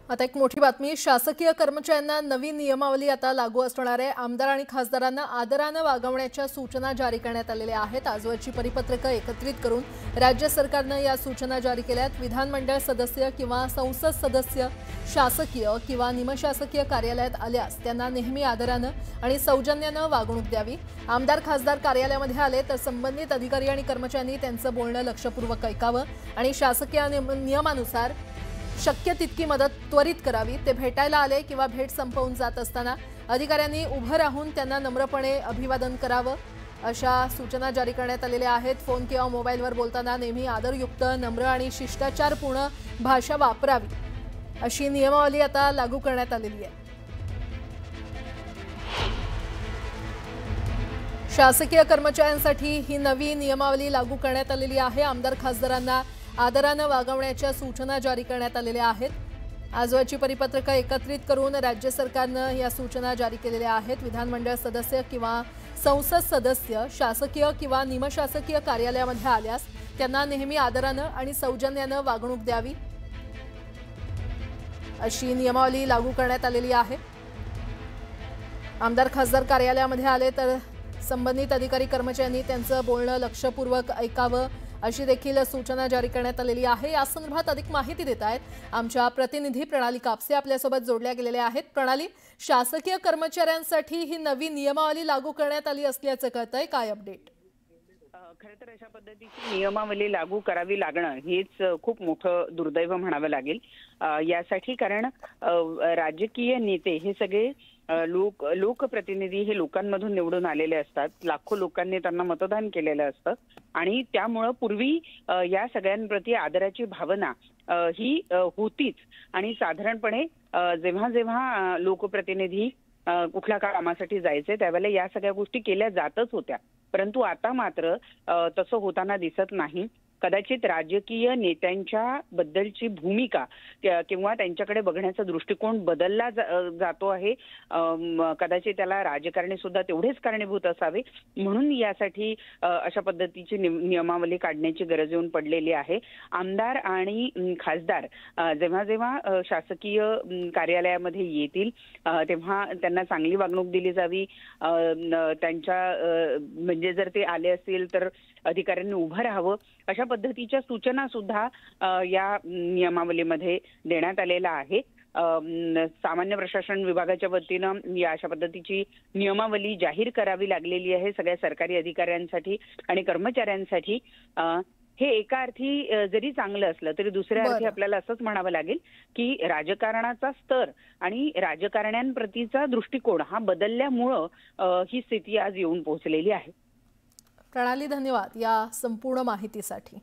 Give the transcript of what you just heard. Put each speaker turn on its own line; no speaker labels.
आता एक मोठी बातमी। शासकीय कर्मचाऱ्यांना नवी नियमावली आता लागू असणार आहे। आमदार आणि खासदारांना आदराने वागवण्याच्या सूचना जारी करण्यात आलेल्या आहेत। आजवरची परिपत्रकं एकत्रित करून राज्य सरकारने या सूचना जारी केल्यात। विधानमंडळ सदस्य किंवा संसद सदस्य शासकीय किंवा निमशासकीय कार्यालयात आल्यास त्यांना नेहमी आदराने आणि सौजन्याने वागणूक द्यावी। आमदार खासदार कार्यालयामध्ये आले तर संबंधित अधिकारी आणि कर्मचाऱ्यांनी त्यांचं बोलणं लक्षपूर्वक ऐकावं आणि शासकीय नियमानुसार शक्य तितकी मदत त्वरित करावी। ते भेटायला आले किंवा भेट संपवून जात असताना अधिकाऱ्यांनी उभं राहून त्यांना नम्रपणे अभिवादन करावं, अशा सूचना जारी करण्यात आलेल्या आहेत। फोन किंवा मोबाईलवर बोलताना नेहमी आदरयुक्त, नम्र आणि शिष्टाचारपूर्ण भाषा वापरावी, अशी नियमावली आता लागू करण्यात आलेली आहे। शासकीय कर्मचाऱ्यांसाठी ही नवी नियमावली लागू करण्यात आलेली आहे। आमदार खासदारांना आदराने वागवण्याच्या सूचना जारी करण्यात आलेल्या आहेत। आजवरची परिपत्रकं एकत्रित करून राज्य सरकारने या सूचना जारी केलेल्या आहेत। विधानमंडळ सदस्य किंवा संसद सदस्य शासकीय किंवा निमशासकीय कार्यालयामध्ये आल्यास त्यांना नेहमी आदराने आणि सौजन्याने वागणूक द्यावी, अशी नियमावली लागू करण्यात आलेली आहे। आमदार खासदार कार्यालयामध्ये आले तर संबंधित अधिकारी कर्मचाऱ्यांनी त्यांचं बोलणं लक्षपूर्वक ऐकावं, अशी देखील सूचना जारी करण्यात आलेली आहे। या संदर्भात अधिक माहिती देत आहेत आमच्या प्रतिनिधी प्रणाली कापसे, आपल्यासोबत जोडल्या गेलेल्या आहेत। प्रणाली, शासकीय कर्मचाऱ्यांसाठी ही नवी नियमावली लागू करण्यात आली असल्याचं कळतंय, काय अपडेट?
खरं तर अशा पद्धतीची नियमावली लागू करावी लागणं हेच खूप मोठं दुर्दैव म्हणावं लागेल यासाठी। कारण राजकीय नेते हे सगळे लोकप्रतिनिधी हे लोकांमधून निवडून आलेले असतात। लाखो लोकांनी त्यांना मतदान केलेलं असतं आणि त्यामुळे पूर्वी या सगळ्यांप्रती आदराची भावना ही होतीच। आणि साधारणपणे जेव्हा जेव्हा लोकप्रतिनिधी कुठल्या कामासाठी जायचे त्यावेळेला या सगळ्या गोष्टी केल्या जातच होत्या, परंतु आता मात्र तसं होताना दिसत नाही। कदाचित राजकीय नेत्यांच्या बद्दलची भूमिका किंवा त्यांच्याकडे बघण्याचा दृष्टिकोन बदलला जातो आहे। कदाचित त्याला राजकारणी सुद्धा तेवढेच कारणीभूत असावे, म्हणून यासाठी अशा पद्धतीची नियमावली काढण्याची गरज येऊन पडलेली आहे। आमदार आणि खासदार जेव्हा जेव्हा शासकीय कार्यालयामध्ये येतील तेव्हा त्यांना चांगली वागणूक दिली जावी। त्यांच्या म्हणजे जर ते आले असतील तर अधिकाऱ्यांनी उभं राहावं, अशा पद्धतीच्या सूचना सुद्धा या नियमावलीमध्ये देण्यात आलेल्या आहे। सामान्य प्रशासन विभागाच्या वतीनं या अशा पद्धतीची नियमावली जाहीर करावी लागलेली आहे सगळ्या सरकारी अधिकाऱ्यांसाठी आणि कर्मचाऱ्यांसाठी। हे एका अर्थी जरी चांगलं असलं तरी दुसऱ्या अर्थी आपल्याला असंच म्हणावं लागेल की राजकारणाचा स्तर आणि राजकारण्यांप्रतीचा दृष्टिकोन हा बदलल्यामुळं ही स्थिती आज येऊन पोहोचलेली आहे।
प्रणाली, धन्यवाद या संपूर्ण माहितीसाठी।